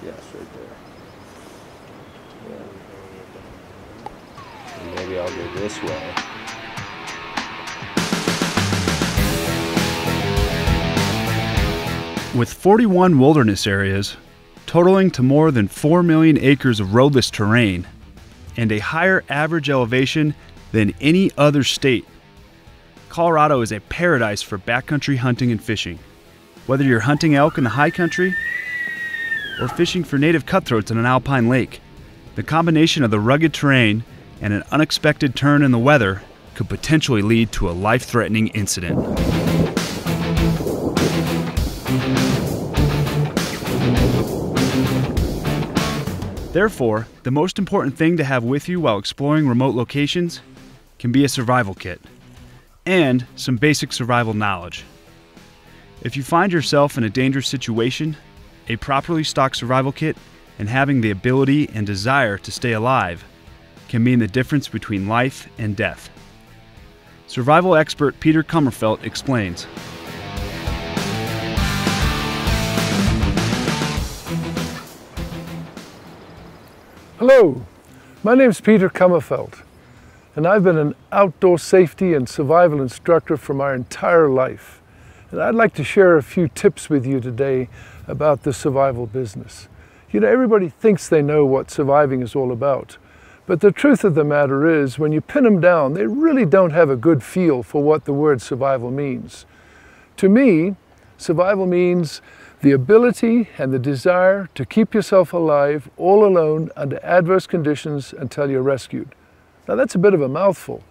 Yes, right there. Yeah. And maybe I'll go this way. With 41 wilderness areas, totaling to more than 4 million acres of roadless terrain, and a higher average elevation than any other state, Colorado is a paradise for backcountry hunting and fishing. Whether you're hunting elk in the high country or fishing for native cutthroats in an alpine lake, the combination of the rugged terrain and an unexpected turn in the weather could potentially lead to a life-threatening incident. Therefore, the most important thing to have with you while exploring remote locations can be a survival kit and some basic survival knowledge. If you find yourself in a dangerous situation, a properly stocked survival kit and having the ability and desire to stay alive can mean the difference between life and death. Survival expert Peter Kummerfeldt explains. Hello, my name is Peter Kummerfeldt, and I've been an outdoor safety and survival instructor for my entire life. And I'd like to share a few tips with you today about the survival business. You know, everybody thinks they know what surviving is all about, but the truth of the matter is, when you pin them down, they really don't have a good feel for what the word survival means. To me, survival means the ability and the desire to keep yourself alive all alone under adverse conditions until you're rescued. Now that's a bit of a mouthful.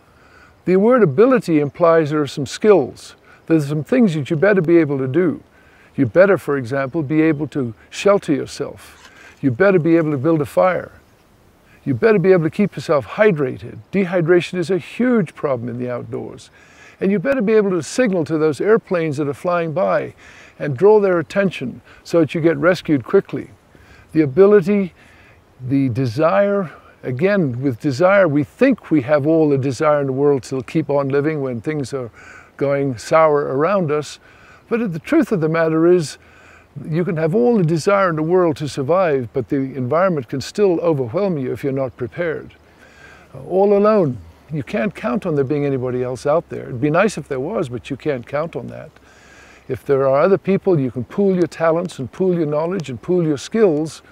The word ability implies there are some skills. There's some things that you better be able to do. You better, for example, be able to shelter yourself. You better be able to build a fire. You better be able to keep yourself hydrated. Dehydration is a huge problem in the outdoors. And you better be able to signal to those airplanes that are flying by and draw their attention so that you get rescued quickly. The ability, the desire, again, with desire, we think we have all the desire in the world to keep on living when things are going sour around us. But the truth of the matter is, you can have all the desire in the world to survive, but the environment can still overwhelm you if you're not prepared. All alone, you can't count on there being anybody else out there. It'd be nice if there was, but you can't count on that. If there are other people, you can pool your talents and pool your knowledge and pool your skills.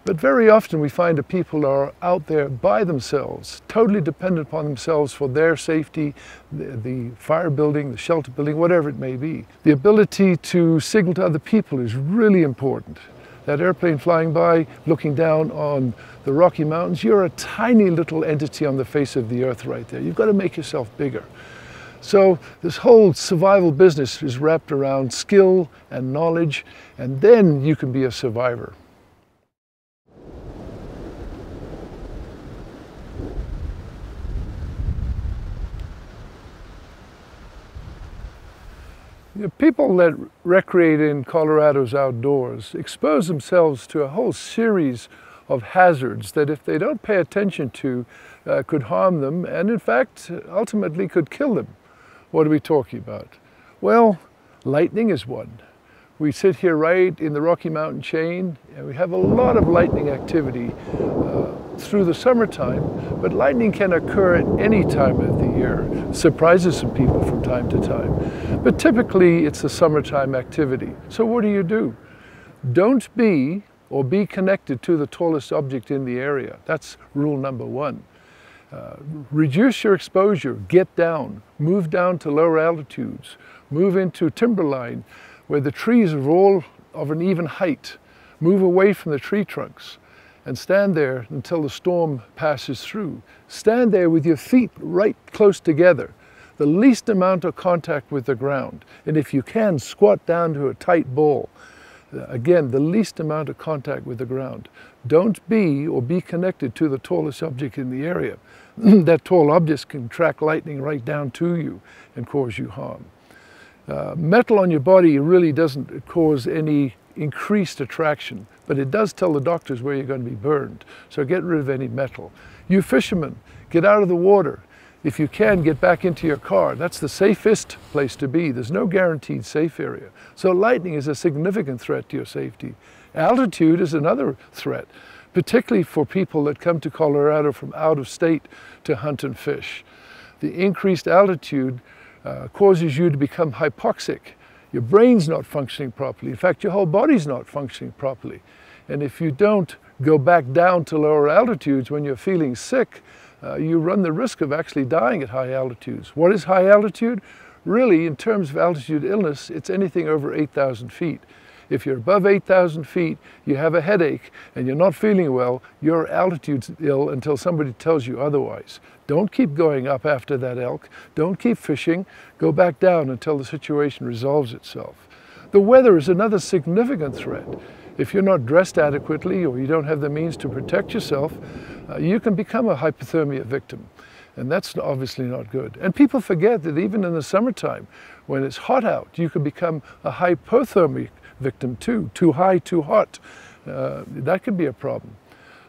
But very often we find that people are out there by themselves, totally dependent upon themselves for their safety, the fire building, the shelter building, whatever it may be. The ability to signal to other people is really important. That airplane flying by, looking down on the Rocky Mountains, you're a tiny little entity on the face of the earth right there. You've got to make yourself bigger. So this whole survival business is wrapped around skill and knowledge, and then you can be a survivor. You know, people that recreate in Colorado's outdoors expose themselves to a whole series of hazards that, if they don't pay attention to, could harm them and, in fact, ultimately could kill them. What are we talking about? Well, lightning is one. We sit here right in the Rocky Mountain chain, and we have a lot of lightning activity through the summertime, but lightning can occur at any time of the year. Surprises some people from time to time. But typically, it's a summertime activity. So what do? Don't be or be connected to the tallest object in the area. That's rule number one. Reduce your exposure, get down, move down to lower altitudes, move into timberline where the trees are all of an even height, move away from the tree trunks and stand there until the storm passes through. Stand there with your feet right close together, the least amount of contact with the ground, and if you can, squat down to a tight ball. Again, the least amount of contact with the ground. Don't be or be connected to the tallest object in the area. That tall object can track lightning right down to you and cause you harm. Metal on your body really doesn't cause any increased attraction, but it does tell the doctors where you're going to be burned. So get rid of any metal. You fishermen, get out of the water. If you can, get back into your car. That's the safest place to be. There's no guaranteed safe area. So lightning is a significant threat to your safety. Altitude is another threat, particularly for people that come to Colorado from out of state to hunt and fish. The increased altitude causes you to become hypoxic. Your brain's not functioning properly. In fact, your whole body's not functioning properly. And if you don't go back down to lower altitudes when you're feeling sick, you run the risk of actually dying at high altitudes. What is high altitude? Really, in terms of altitude illness, it's anything over 8,000 feet. If you're above 8,000 feet, you have a headache and you're not feeling well, you're altitude ill until somebody tells you otherwise. Don't keep going up after that elk. Don't keep fishing. Go back down until the situation resolves itself. The weather is another significant threat. If you're not dressed adequately or you don't have the means to protect yourself, you can become a hypothermia victim. And that's obviously not good. And people forget that even in the summertime, when it's hot out, you can become a hypothermic victim too. Too high, too hot. That can be a problem.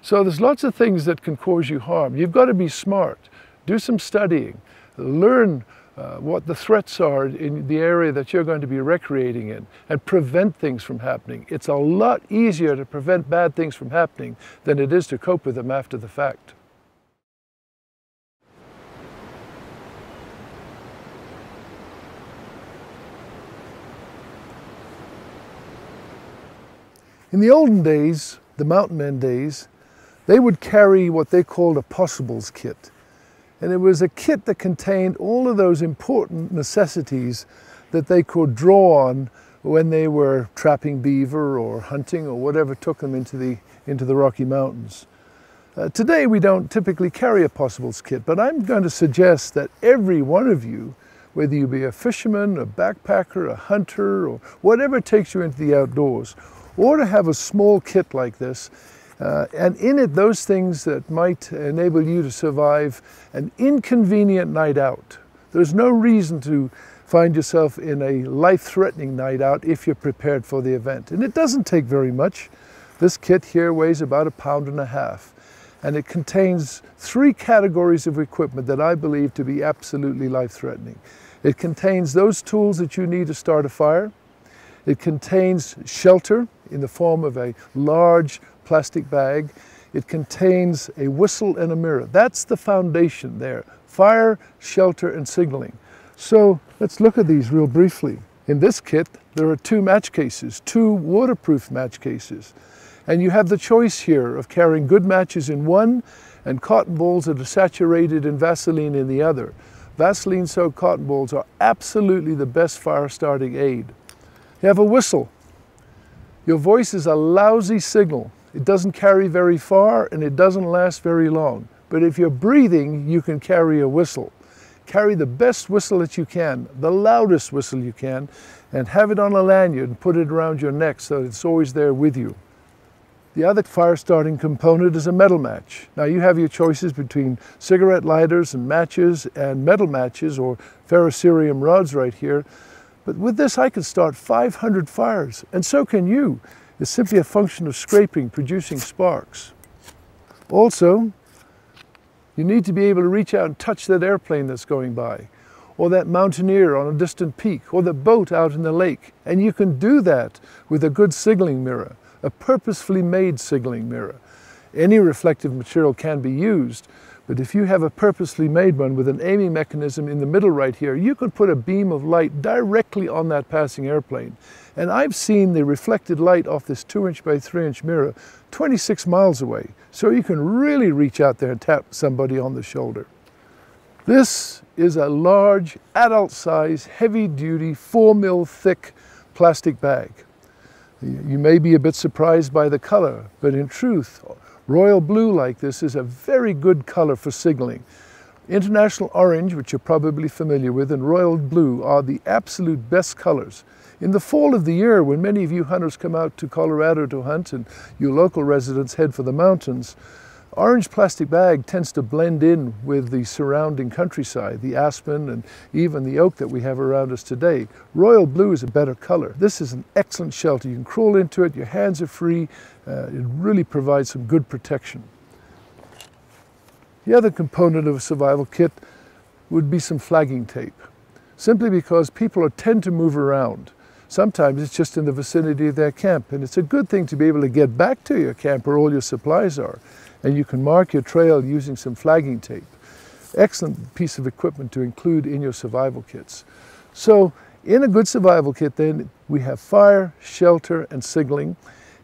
So there's lots of things that can cause you harm. You've got to be smart. Do some studying. Learn what the threats are in the area that you're going to be recreating in, and prevent things from happening. It's a lot easier to prevent bad things from happening than it is to cope with them after the fact. In the olden days, the mountain men days, they would carry what they called a possibles kit. And it was a kit that contained all of those important necessities that they could draw on when they were trapping beaver or hunting or whatever took them into the Rocky Mountains. Today we don't typically carry a possibles kit, but I'm going to suggest that every one of you, whether you be a fisherman, a backpacker, a hunter, or whatever takes you into the outdoors, ought to have a small kit like this. And in it, those things that might enable you to survive an inconvenient night out. There's no reason to find yourself in a life-threatening night out if you're prepared for the event. And it doesn't take very much. This kit here weighs about 1.5 pounds. And it contains 3 categories of equipment that I believe to be absolutely life-threatening. It contains those tools that you need to start a fire. It contains shelter in the form of a large plastic bag. It contains a whistle and a mirror. That's the foundation there. Fire, shelter, and signaling. So let's look at these real briefly. In this kit, there are 2 match cases, 2 waterproof match cases. And you have the choice here of carrying good matches in one and cotton balls that are saturated in Vaseline in the other. Vaseline-soaked cotton balls are absolutely the best fire-starting aid. You have a whistle. Your voice is a lousy signal. It doesn't carry very far and it doesn't last very long. But if you're breathing, you can carry a whistle. Carry the best whistle that you can, the loudest whistle you can, and have it on a lanyard and put it around your neck so that it's always there with you. The other fire-starting component is a metal match. Now you have your choices between cigarette lighters and matches and metal matches or ferrocerium rods right here. But with this, I could start 500 fires, and so can you. It's simply a function of scraping, producing sparks. Also, you need to be able to reach out and touch that airplane that's going by, or that mountaineer on a distant peak, or the boat out in the lake. And you can do that with a good signaling mirror, a purposefully made signaling mirror. Any reflective material can be used, but if you have a purposely made one with an aiming mechanism in the middle right here, you could put a beam of light directly on that passing airplane. And I've seen the reflected light off this 2" by 3" mirror 26 miles away. So you can really reach out there and tap somebody on the shoulder. This is a large, adult-size, heavy-duty, 4 mil thick plastic bag. You may be a bit surprised by the color, but in truth, royal blue like this is a very good color for signaling. International orange, which you're probably familiar with, and royal blue are the absolute best colors. In the fall of the year, when many of you hunters come out to Colorado to hunt and you local residents head for the mountains, orange plastic bag tends to blend in with the surrounding countryside, the aspen and even the oak that we have around us today. Royal blue is a better color. This is an excellent shelter. You can crawl into it, your hands are free. It really provides some good protection. The other component of a survival kit would be some flagging tape, simply because people tend to move around. Sometimes it's just in the vicinity of their camp, and it's a good thing to be able to get back to your camp where all your supplies are, and you can mark your trail using some flagging tape. Excellent piece of equipment to include in your survival kits. So in a good survival kit then, we have fire, shelter, and signaling.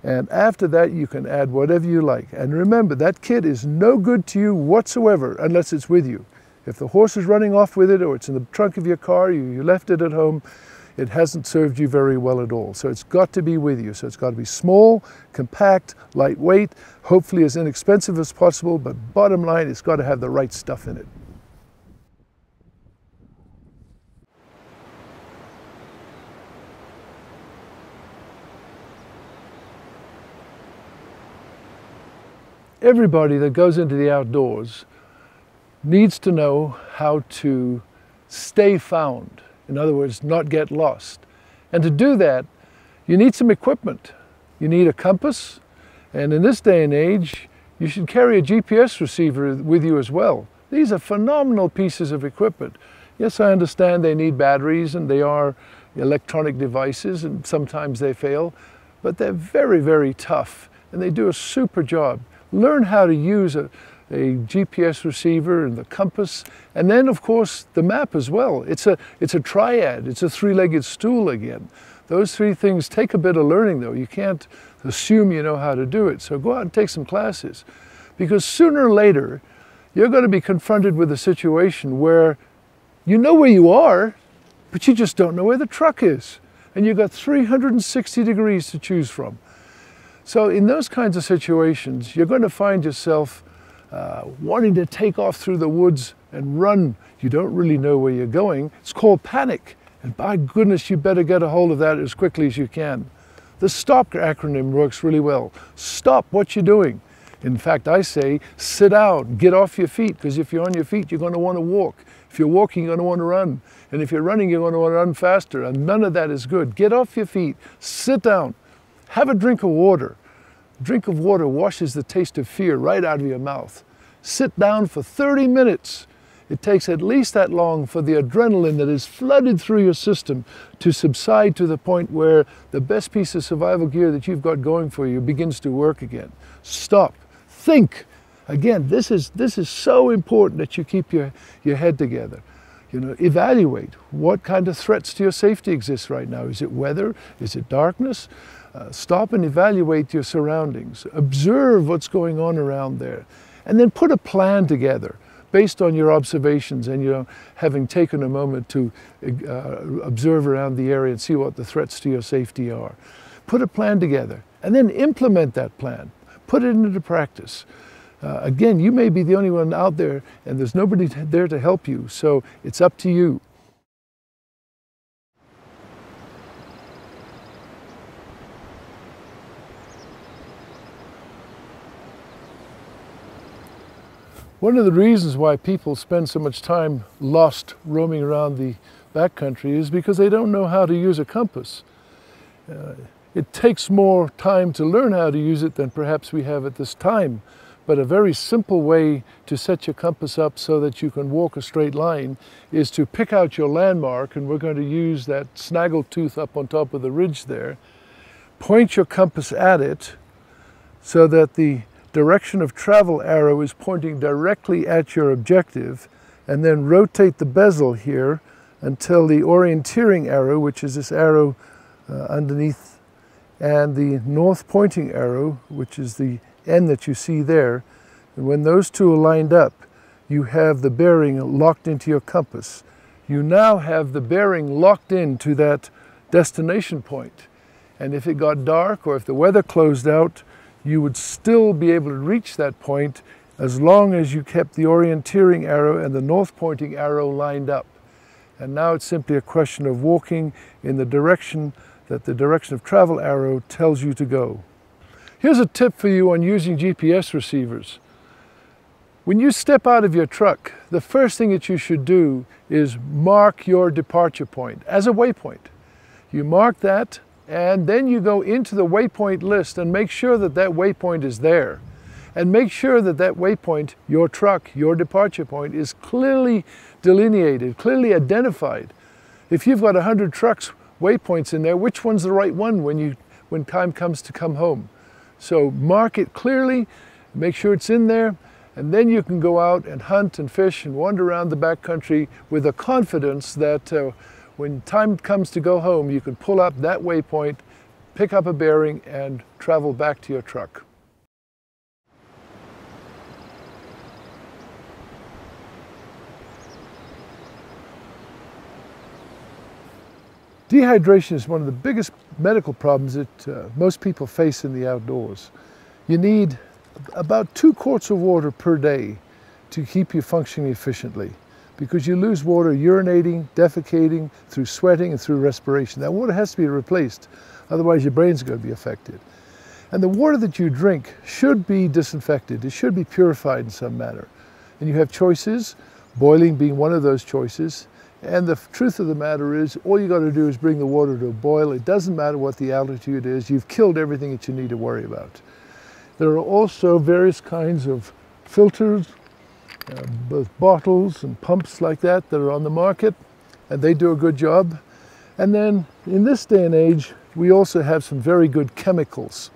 And after that, you can add whatever you like. And remember, that kit is no good to you whatsoever unless it's with you. If the horse is running off with it, or it's in the trunk of your car, you left it at home, it hasn't served you very well at all. So it's got to be with you. So it's got to be small, compact, lightweight, hopefully as inexpensive as possible, but bottom line, it's got to have the right stuff in it. Everybody that goes into the outdoors needs to know how to stay found. In other words, not get lost. And to do that, you need some equipment. You need a compass, and in this day and age, you should carry a GPS receiver with you as well. These are phenomenal pieces of equipment. Yes, I understand they need batteries and they are electronic devices and sometimes they fail, but they're very, very tough and they do a super job. Learn how to use a GPS receiver and the compass, and then of course the map as well. It's a triad, it's a three-legged stool again. Those three things take a bit of learning though. You can't assume you know how to do it, so go out and take some classes. Because sooner or later, you're going to be confronted with a situation where you know where you are, but you just don't know where the truck is. And you've got 360 degrees to choose from. So in those kinds of situations, you're going to find yourself wanting to take off through the woods and run. You don't really know where you're going. It's called panic. And by goodness, you better get a hold of that as quickly as you can. The STOP acronym works really well. Stop what you're doing. In fact, I say, sit down, get off your feet, because if you're on your feet, you're going to want to walk. If you're walking, you're going to want to run. And if you're running, you're going to want to run faster. And none of that is good. Get off your feet, sit down, have a drink of water. A drink of water washes the taste of fear right out of your mouth. Sit down for 30 minutes. It takes at least that long for the adrenaline that is flooded through your system to subside to the point where the best piece of survival gear that you've got going for you begins to work again. Stop. Think. Again, this is so important that you keep your head together. You know, evaluate what kind of threats to your safety exist right now. Is it weather? Is it darkness? Stop and evaluate your surroundings. Observe what's going on around there. And then put a plan together based on your observations and your having taken a moment to observe around the area and see what the threats to your safety are. Put a plan together and then implement that plan. Put it into practice. Again, you may be the only one out there and there's nobody there to help you, so it's up to you. One of the reasons why people spend so much time lost roaming around the backcountry is because they don't know how to use a compass. It takes more time to learn how to use it than perhaps we have at this time. But a very simple way to set your compass up so that you can walk a straight line is to pick out your landmark, and we're going to use that snaggle tooth up on top of the ridge there. Point your compass at it so that the direction of travel arrow is pointing directly at your objective, and then rotate the bezel here until the orienteering arrow, which is this arrow underneath, and the north pointing arrow, which is the end that you see there, and when those two are lined up, you have the bearing locked into your compass. You now have the bearing locked into that destination point. And if it got dark or if the weather closed out, you would still be able to reach that point as long as you kept the orienteering arrow and the north pointing arrow lined up. And now it's simply a question of walking in the direction that the direction of travel arrow tells you to go. Here's a tip for you on using GPS receivers. When you step out of your truck, the first thing that you should do is mark your departure point as a waypoint. You mark that, and then you go into the waypoint list and make sure that that waypoint is there. And make sure that that waypoint, your truck, your departure point, is clearly delineated, clearly identified. If you've got 100 trucks, waypoints in there, which one's the right one when time comes to come home? So mark it clearly, make sure it's in there, and then you can go out and hunt and fish and wander around the backcountry with the confidence that when time comes to go home, you can pull up that waypoint, pick up a bearing, and travel back to your truck. Dehydration is one of the biggest medical problems that most people face in the outdoors. You need about 2 quarts of water per day to keep you functioning efficiently, because you lose water urinating, defecating, through sweating and through respiration. That water has to be replaced, otherwise your brain's going to be affected. And the water that you drink should be disinfected. It should be purified in some manner. And you have choices, boiling being one of those choices. And the truth of the matter is, all you got to do is bring the water to a boil. It doesn't matter what the altitude is. You've killed everything that you need to worry about. There are also various kinds of filters, both bottles and pumps like that are on the market, and they do a good job. And then in this day and age, we also have some very good chemicals.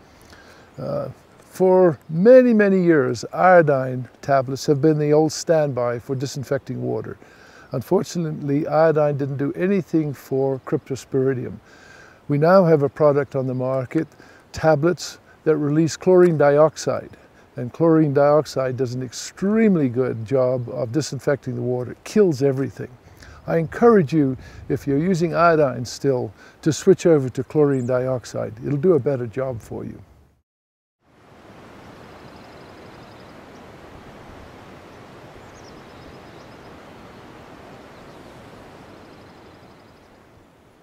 For many, many years, iodine tablets have been the old standby for disinfecting water. Unfortunately, iodine didn't do anything for cryptosporidium. We now have a product on the market, tablets, that release chlorine dioxide. And chlorine dioxide does an extremely good job of disinfecting the water. It kills everything. I encourage you, if you're using iodine still, to switch over to chlorine dioxide. It'll do a better job for you.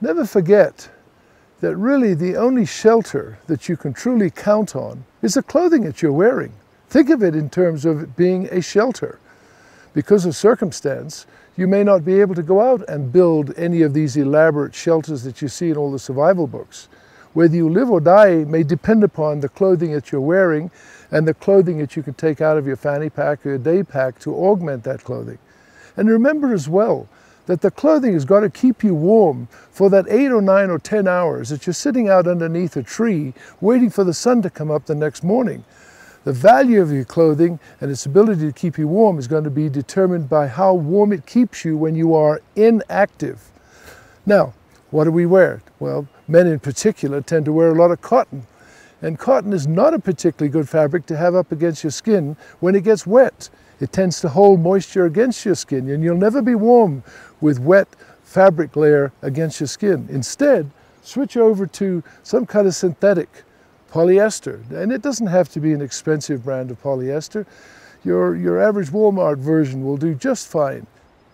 Never forget that really the only shelter that you can truly count on is the clothing that you're wearing. Think of it in terms of it being a shelter. Because of circumstance, you may not be able to go out and build any of these elaborate shelters that you see in all the survival books. Whether you live or die may depend upon the clothing that you're wearing and the clothing that you can take out of your fanny pack or your day pack to augment that clothing. And remember as well, that the clothing has got to keep you warm for that 8 or 9 or 10 hours that you're sitting out underneath a tree waiting for the sun to come up the next morning. The value of your clothing and its ability to keep you warm is going to be determined by how warm it keeps you when you are inactive. Now, what do we wear? Well, men in particular tend to wear a lot of cotton. And cotton is not a particularly good fabric to have up against your skin when it gets wet. It tends to hold moisture against your skin, and you'll never be warm with wet fabric layer against your skin. Instead, switch over to some kind of synthetic, polyester. And it doesn't have to be an expensive brand of polyester. Your average Walmart version will do just fine.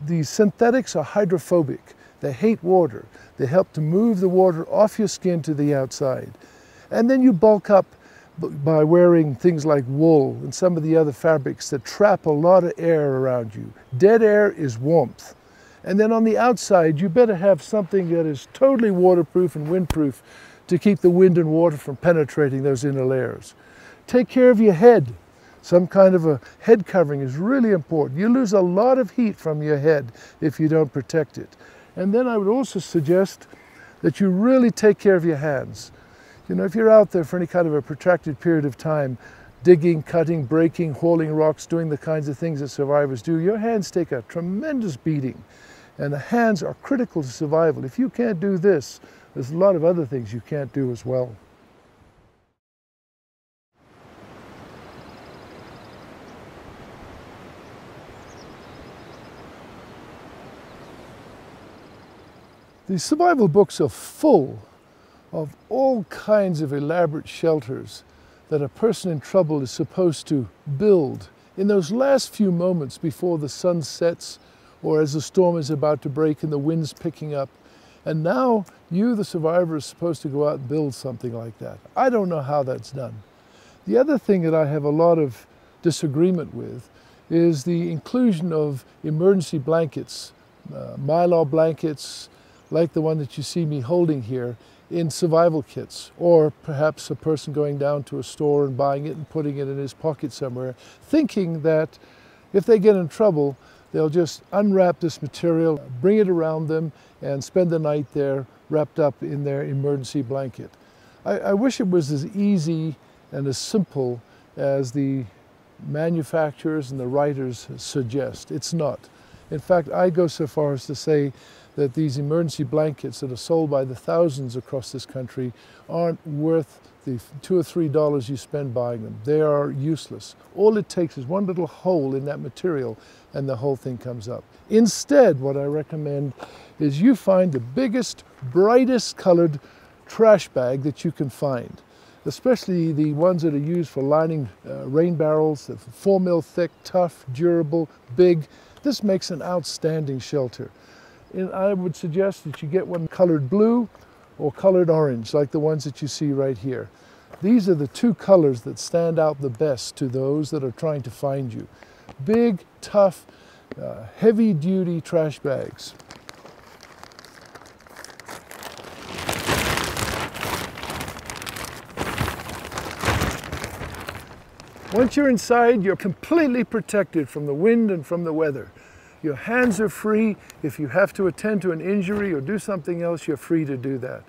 These synthetics are hydrophobic. They hate water. They help to move the water off your skin to the outside. And then you bulk up by wearing things like wool and some of the other fabrics that trap a lot of air around you. Dead air is warmth. And then on the outside, you better have something that is totally waterproof and windproof to keep the wind and water from penetrating those inner layers. Take care of your head. Some kind of a head covering is really important. You lose a lot of heat from your head if you don't protect it. And then I would also suggest that you really take care of your hands. You know, if you're out there for any kind of a protracted period of time, digging, cutting, breaking, hauling rocks, doing the kinds of things that survivors do, your hands take a tremendous beating. And the hands are critical to survival. If you can't do this, there's a lot of other things you can't do as well. The survival books are full of all kinds of elaborate shelters that a person in trouble is supposed to build in those last few moments before the sun sets or as the storm is about to break and the wind's picking up. And now you, the survivor, is supposed to go out and build something like that. I don't know how that's done. The other thing that I have a lot of disagreement with is the inclusion of emergency blankets, mylar blankets, like the one that you see me holding here, in survival kits, or perhaps a person going down to a store and buying it and putting it in his pocket somewhere, thinking that if they get in trouble, they'll just unwrap this material, bring it around them, and spend the night there wrapped up in their emergency blanket. I wish it was as easy and as simple as the manufacturers and the writers suggest. It's not. In fact, I go so far as to say that these emergency blankets that are sold by the thousands across this country aren't worth the $2 or $3 you spend buying them. They are useless. All it takes is one little hole in that material and the whole thing comes up. Instead, what I recommend is you find the biggest, brightest colored trash bag that you can find, especially the ones that are used for lining rain barrels, 4 mil thick, tough, durable, big. This makes an outstanding shelter. And I would suggest that you get one colored blue or colored orange, like the ones that you see right here. These are the two colors that stand out the best to those that are trying to find you. Big, tough, heavy-duty trash bags. Once you're inside, you're completely protected from the wind and from the weather. Your hands are free. If you have to attend to an injury or do something else, you're free to do that.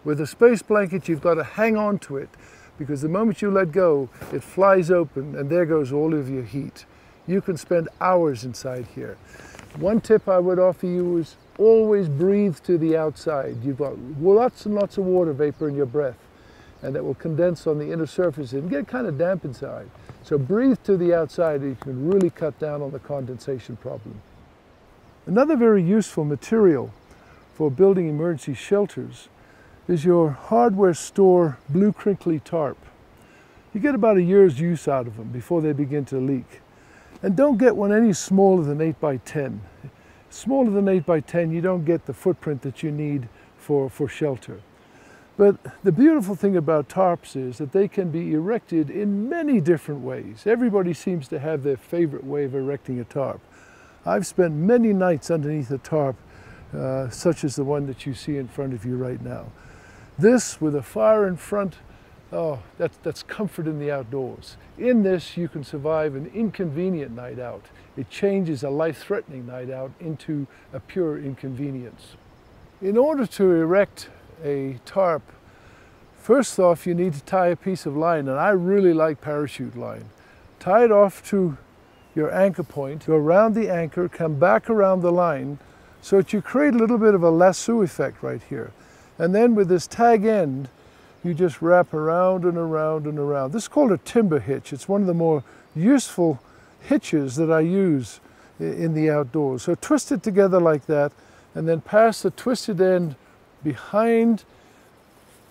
With a space blanket, you've got to hang on to it because the moment you let go, it flies open and there goes all of your heat. You can spend hours inside here. One tip I would offer you is always breathe to the outside. You've got lots and lots of water vapor in your breath, and that will condense on the inner surface and get kind of damp inside. So breathe to the outside and you can really cut down on the condensation problem. Another very useful material for building emergency shelters is your hardware store blue crinkly tarp. You get about a year's use out of them before they begin to leak. And don't get one any smaller than 8 by 10. Smaller than 8 by 10, you don't get the footprint that you need for shelter. But the beautiful thing about tarps is that they can be erected in many different ways. Everybody seems to have their favorite way of erecting a tarp. I've spent many nights underneath a tarp, such as the one that you see in front of you right now. This, with a fire in front, oh, that's comfort in the outdoors. In this, you can survive an inconvenient night out. It changes a life-threatening night out into a pure inconvenience. In order to erect a tarp, first off, you need to tie a piece of line, and I really like parachute line. Tie it off to your anchor point, go around the anchor, come back around the line, so that you create a little bit of a lasso effect right here. And then with this tag end, you just wrap around and around and around. This is called a timber hitch. It's one of the more useful hitches that I use in the outdoors. So twist it together like that, and then pass the twisted end behind,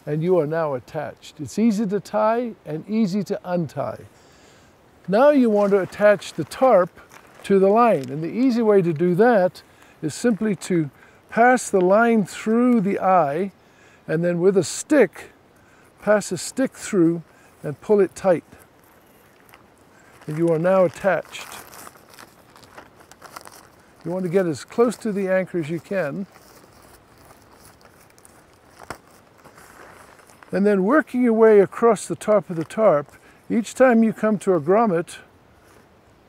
and you are now attached. It's easy to tie and easy to untie. Now you want to attach the tarp to the line, and the easy way to do that is simply to pass the line through the eye, and then with a stick, pass a stick through and pull it tight. And you are now attached. You want to get as close to the anchor as you can. And then working your way across the top of the tarp, each time you come to a grommet,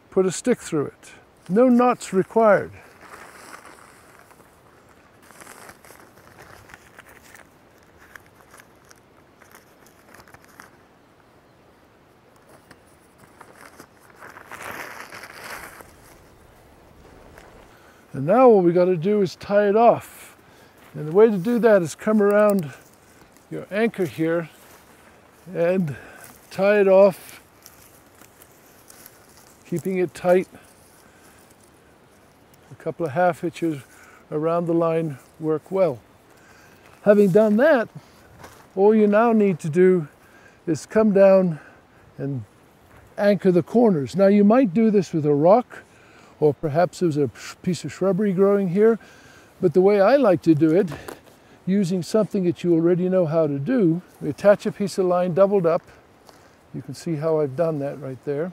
put a stick through it. No knots required. And now what we got to do is tie it off. And the way to do that is come around your anchor here and tie it off, keeping it tight. A couple of half hitches around the line work well. Having done that, all you now need to do is come down and anchor the corners. Now you might do this with a rock, or perhaps there's a piece of shrubbery growing here, but the way I like to do it, using something that you already know how to do, we attach a piece of line doubled up. You can see how I've done that right there.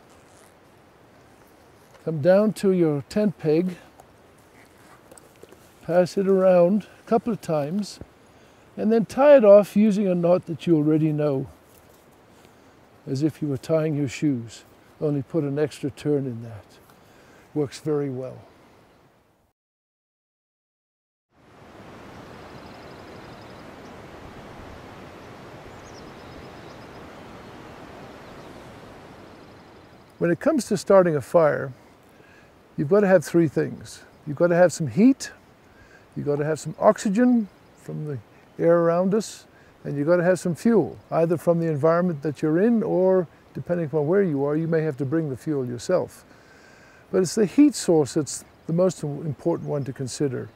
Come down to your tent peg, pass it around a couple of times, and then tie it off using a knot that you already know, as if you were tying your shoes, only put an extra turn in that. Works very well. When it comes to starting a fire, you've got to have three things. You've got to have some heat, you've got to have some oxygen from the air around us, and you've got to have some fuel, either from the environment that you're in or, depending upon where you are, you may have to bring the fuel yourself. But it's the heat source that's the most important one to consider.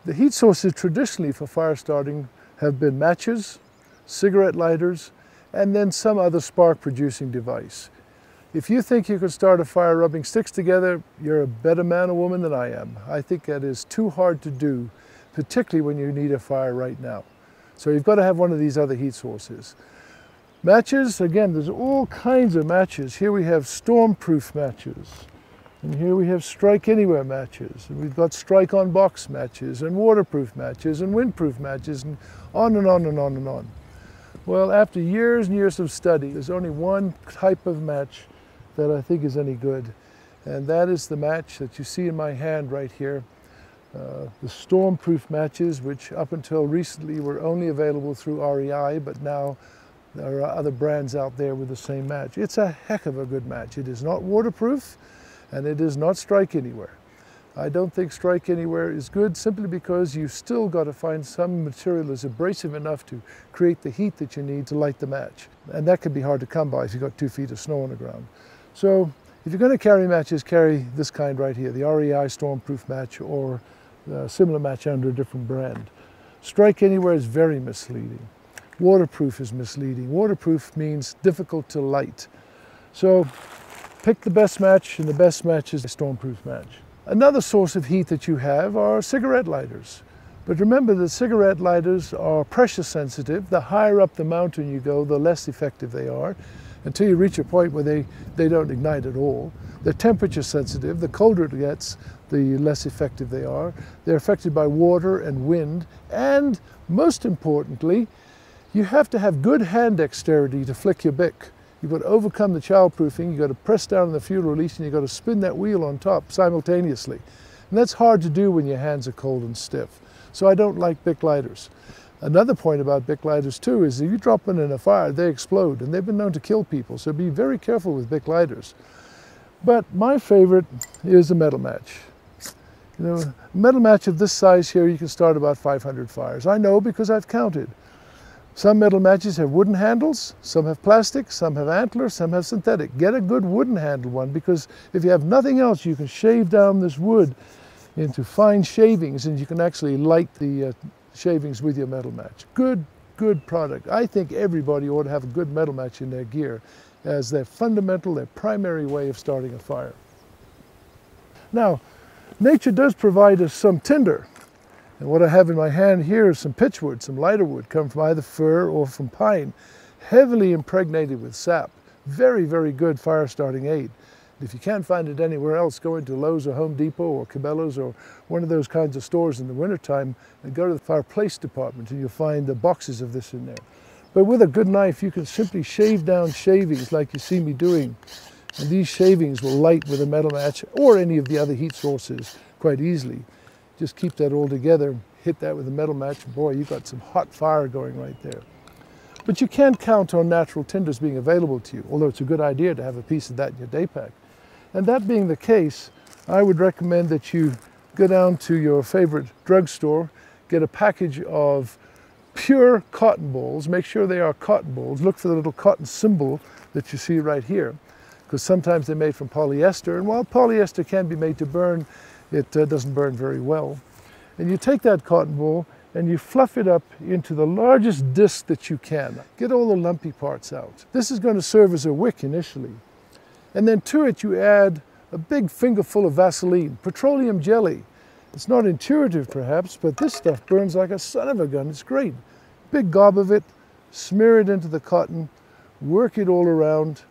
The heat sources traditionally for fire starting have been matches, cigarette lighters, and then some other spark producing device. If you think you could start a fire rubbing sticks together, you're a better man or woman than I am. I think that is too hard to do, particularly when you need a fire right now. So you've got to have one of these other heat sources. Matches, again, there's all kinds of matches. Here we have storm-proof matches. And here we have strike anywhere matches. And we've got strike on box matches and waterproof matches and windproof matches and on and on and on and on. Well, after years and years of study, there's only one type of match that I think is any good. And that is the match that you see in my hand right here. The storm-proof matches, which up until recently were only available through REI, but now there are other brands out there with the same match. It's a heck of a good match. It is not waterproof, and it is not strike anywhere. I don't think strike anywhere is good simply because you've still got to find some material that's abrasive enough to create the heat that you need to light the match. And that can be hard to come by if you've got 2 feet of snow on the ground. So if you're going to carry matches, carry this kind right here, the REI stormproof match or a similar match under a different brand. Strike anywhere is very misleading. Waterproof is misleading. Waterproof means difficult to light. So pick the best match, and the best match is a stormproof match. Another source of heat that you have are cigarette lighters. But remember that cigarette lighters are pressure sensitive. The higher up the mountain you go, the less effective they are, until you reach a point where they don't ignite at all. They're temperature sensitive. The colder it gets, the less effective they are. They're affected by water and wind. And most importantly, you have to have good hand dexterity to flick your bic. You've got to overcome the childproofing, you've got to press down on the fuel release, and you've got to spin that wheel on top simultaneously. And that's hard to do when your hands are cold and stiff. So I don't like Bic lighters. Another point about Bic lighters too is if you drop them in a fire, they explode, and they've been known to kill people, so be very careful with Bic lighters. But my favorite is a metal match. You know, a metal match of this size here, you can start about 500 fires. I know because I've counted. Some metal matches have wooden handles, some have plastic, some have antlers, some have synthetic. Get a good wooden handle one, because if you have nothing else, you can shave down this wood into fine shavings, and you can actually light the shavings with your metal match. Good product. I think everybody ought to have a good metal match in their gear as their fundamental, their primary way of starting a fire. Now, nature does provide us some tinder. And what I have in my hand here is some pitchwood, some lighter wood, come from either fir or from pine, heavily impregnated with sap. Very, very good fire starting aid. If you can't find it anywhere else, go into Lowe's or Home Depot or Cabela's or one of those kinds of stores in the wintertime and go to the fireplace department, and you'll find the boxes of this in there. But with a good knife, you can simply shave down shavings like you see me doing. And these shavings will light with a metal match or any of the other heat sources quite easily. Just keep that all together, hit that with a metal match, boy, you've got some hot fire going right there. But you can't count on natural tinders being available to you, although it's a good idea to have a piece of that in your day pack. And that being the case, I would recommend that you go down to your favorite drugstore, get a package of pure cotton balls, make sure they are cotton balls, look for the little cotton symbol that you see right here, because sometimes they're made from polyester, and while polyester can be made to burn, it doesn't burn very well. And you take that cotton ball and you fluff it up into the largest disc that you can. Get all the lumpy parts out. This is going to serve as a wick initially. And then to it you add a big fingerful of Vaseline, petroleum jelly. It's not intuitive perhaps, but this stuff burns like a son of a gun. It's great. Big gob of it, smear it into the cotton, work it all around,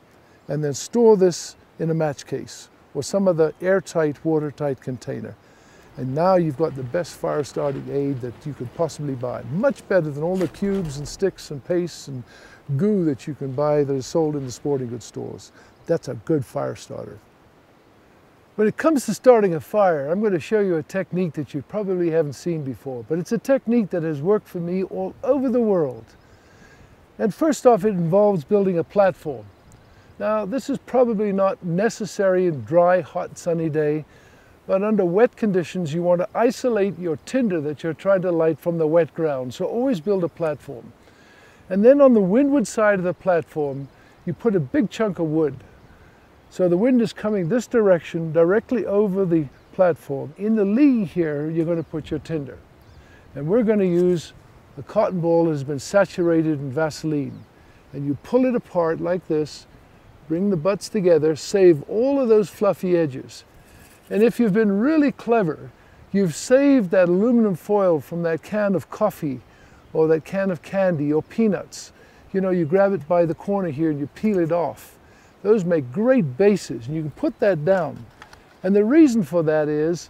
and then store this in a match case or some other airtight, watertight container. And now you've got the best fire starting aid that you could possibly buy. Much better than all the cubes and sticks and pastes and goo that you can buy that is sold in the sporting goods stores. That's a good fire starter. When it comes to starting a fire, I'm going to show you a technique that you probably haven't seen before, but it's a technique that has worked for me all over the world. And first off, it involves building a platform. Now, this is probably not necessary in dry, hot, sunny day, but under wet conditions, you want to isolate your tinder that you're trying to light from the wet ground. So always build a platform. And then on the windward side of the platform, you put a big chunk of wood. So the wind is coming this direction, directly over the platform. In the lee here, you're going to put your tinder. And we're going to use a cotton ball that has been saturated in Vaseline. And you pull it apart like this, bring the butts together, save all of those fluffy edges. And if you've been really clever, you've saved that aluminum foil from that can of coffee or that can of candy or peanuts. You know, you grab it by the corner here and you peel it off. Those make great bases, and you can put that down. And the reason for that is,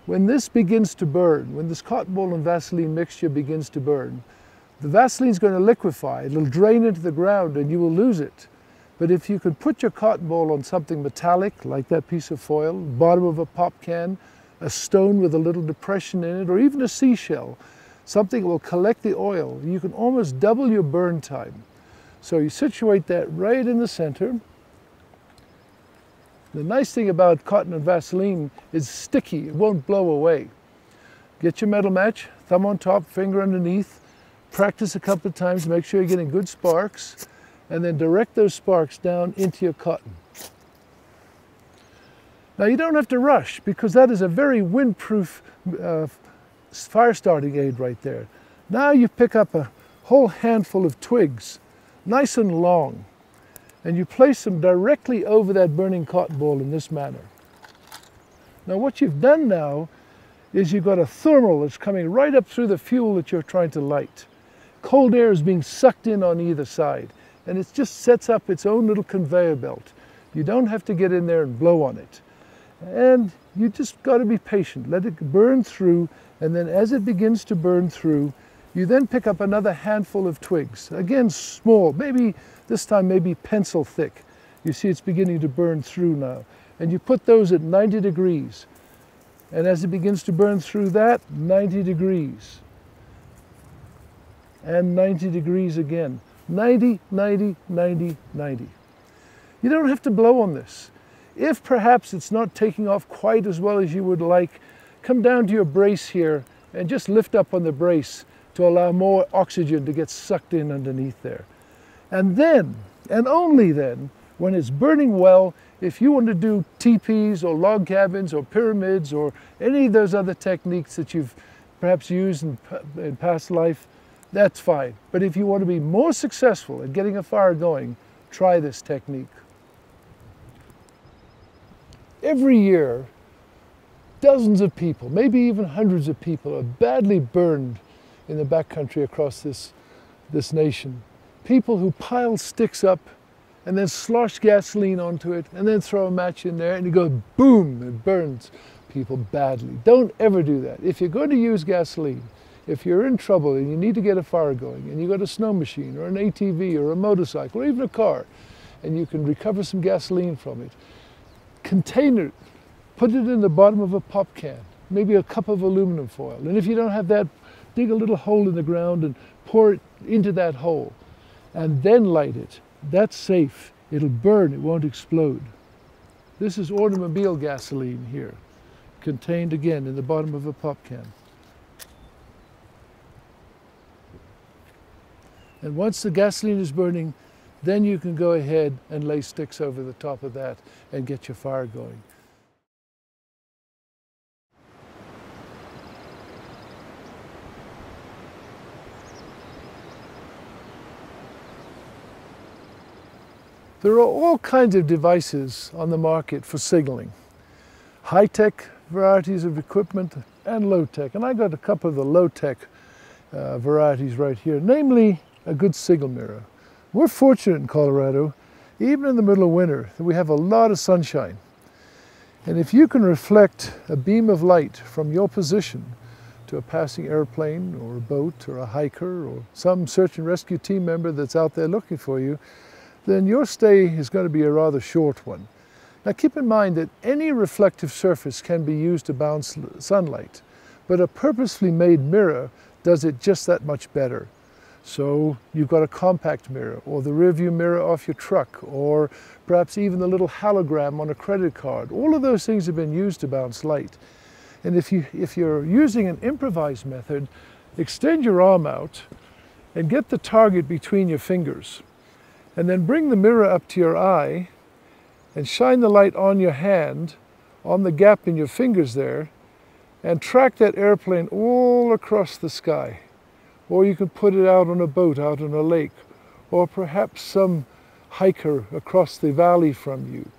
when this begins to burn, when this cotton ball and Vaseline mixture begins to burn, the Vaseline is going to liquefy, it'll drain into the ground and you will lose it. But if you can put your cotton ball on something metallic, like that piece of foil, bottom of a pop can, a stone with a little depression in it, or even a seashell, something that will collect the oil, you can almost double your burn time. So you situate that right in the center. The nice thing about cotton and Vaseline is sticky, it won't blow away. Get your metal match, thumb on top, finger underneath, practice a couple of times, make sure you're getting good sparks, and then direct those sparks down into your cotton. Now you don't have to rush, because that is a very windproof fire starting aid right there. Now you pick up a whole handful of twigs, nice and long, and you place them directly over that burning cotton ball in this manner. Now what you've done now is you've got a thermal that's coming right up through the fuel that you're trying to light. Cold air is being sucked in on either side, and it just sets up its own little conveyor belt. You don't have to get in there and blow on it. And you just got to be patient, let it burn through, and then as it begins to burn through, you then pick up another handful of twigs, again small, maybe this time maybe pencil thick. You see it's beginning to burn through now. And you put those at 90 degrees. And as it begins to burn through that, 90 degrees. And 90 degrees again. 90, 90, 90, 90. You don't have to blow on this. If perhaps it's not taking off quite as well as you would like, come down to your brace here and just lift up on the brace to allow more oxygen to get sucked in underneath there. And then, and only then, when it's burning well, if you want to do teepees or log cabins or pyramids or any of those other techniques that you've perhaps used in past life, that's fine. But if you want to be more successful at getting a fire going, try this technique. Every year, dozens of people, maybe even hundreds of people, are badly burned in the backcountry across this nation. People who pile sticks up and then slosh gasoline onto it and then throw a match in there and you go boom, it burns people badly. Don't ever do that. If you're going to use gasoline, if you're in trouble and you need to get a fire going and you've got a snow machine or an ATV or a motorcycle or even a car and you can recover some gasoline from it, contain it, put it in the bottom of a pop can, maybe a cup of aluminum foil. And if you don't have that, dig a little hole in the ground and pour it into that hole and then light it. That's safe. It'll burn, it won't explode. This is automobile gasoline here, contained again in the bottom of a pop can. And once the gasoline is burning, then you can go ahead and lay sticks over the top of that and get your fire going. There are all kinds of devices on the market for signaling. High-tech varieties of equipment and low-tech. And I got a couple of the low-tech varieties right here, namely a good signal mirror. We're fortunate in Colorado, even in the middle of winter, that we have a lot of sunshine. And if you can reflect a beam of light from your position to a passing airplane or a boat or a hiker or some search and rescue team member that's out there looking for you, then your stay is going to be a rather short one. Now keep in mind that any reflective surface can be used to bounce sunlight, but a purposefully made mirror does it just that much better. So you've got a compact mirror, or the rearview mirror off your truck, or perhaps even the little hologram on a credit card. All of those things have been used to bounce light. And if you're using an improvised method, extend your arm out and get the target between your fingers. And then bring the mirror up to your eye and shine the light on your hand, on the gap in your fingers there, and track that airplane all across the sky. Or you can put it out on a boat, out on a lake, or perhaps some hiker across the valley from you.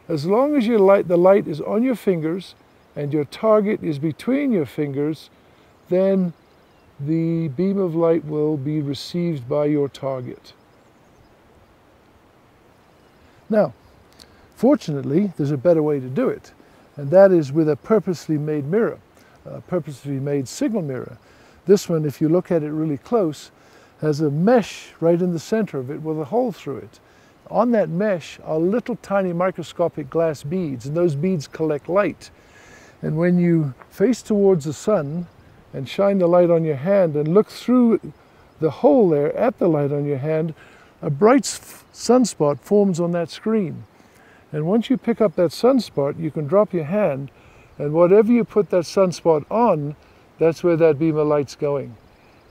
As long as the light is on your fingers and your target is between your fingers, then the beam of light will be received by your target. Now, fortunately, there's a better way to do it, and that is with a purposely made mirror, a purposely made signal mirror. This one, if you look at it really close, has a mesh right in the center of it with a hole through it. On that mesh are little tiny microscopic glass beads, and those beads collect light. And when you face towards the sun and shine the light on your hand and look through the hole there at the light on your hand, a bright sunspot forms on that screen. And once you pick up that sunspot, you can drop your hand, and whatever you put that sunspot on, that's where that beam of light's going.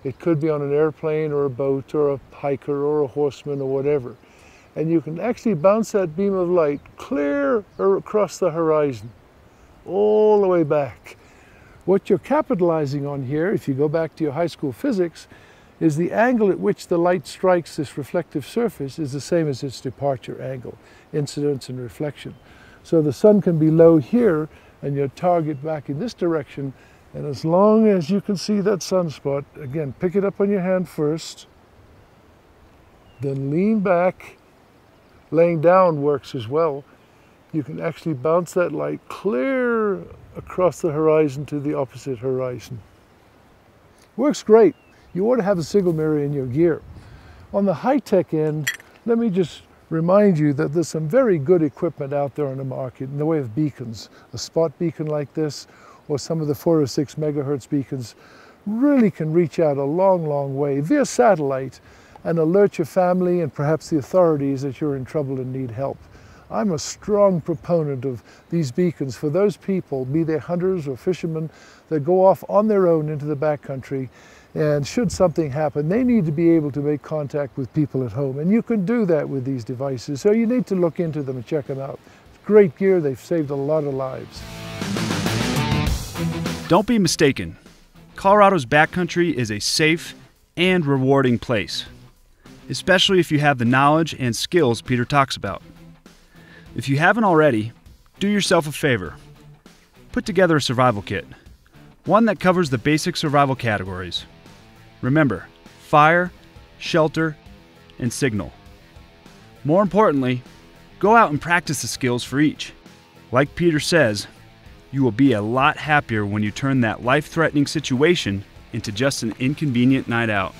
It could be on an airplane or a boat or a hiker or a horseman or whatever. And you can actually bounce that beam of light clear across the horizon, all the way back. What you're capitalizing on here, if you go back to your high school physics, is the angle at which the light strikes this reflective surface is the same as its departure angle, incidence and reflection. So the sun can be low here and your target back in this direction, and as long as you can see that sunspot, again, pick it up on your hand first, then lean back. Laying down works as well. You can actually bounce that light clear across the horizon to the opposite horizon. Works great. You ought to have a signal mirror in your gear. On the high-tech end, let me just remind you that there's some very good equipment out there on the market in the way of beacons. A spot beacon like this, or some of the 4 or 6 megahertz beacons, really can reach out a long, long way via satellite and alert your family and perhaps the authorities that you're in trouble and need help. I'm a strong proponent of these beacons for those people, be they hunters or fishermen, that go off on their own into the backcountry, and should something happen, they need to be able to make contact with people at home. And you can do that with these devices, so you need to look into them and check them out. It's great gear, they've saved a lot of lives. Don't be mistaken. Colorado's backcountry is a safe and rewarding place, especially if you have the knowledge and skills Peter talks about. If you haven't already, do yourself a favor. Put together a survival kit, one that covers the basic survival categories. Remember, fire, shelter, and signal. More importantly, go out and practice the skills for each. Like Peter says, you will be a lot happier when you turn that life-threatening situation into just an inconvenient night out.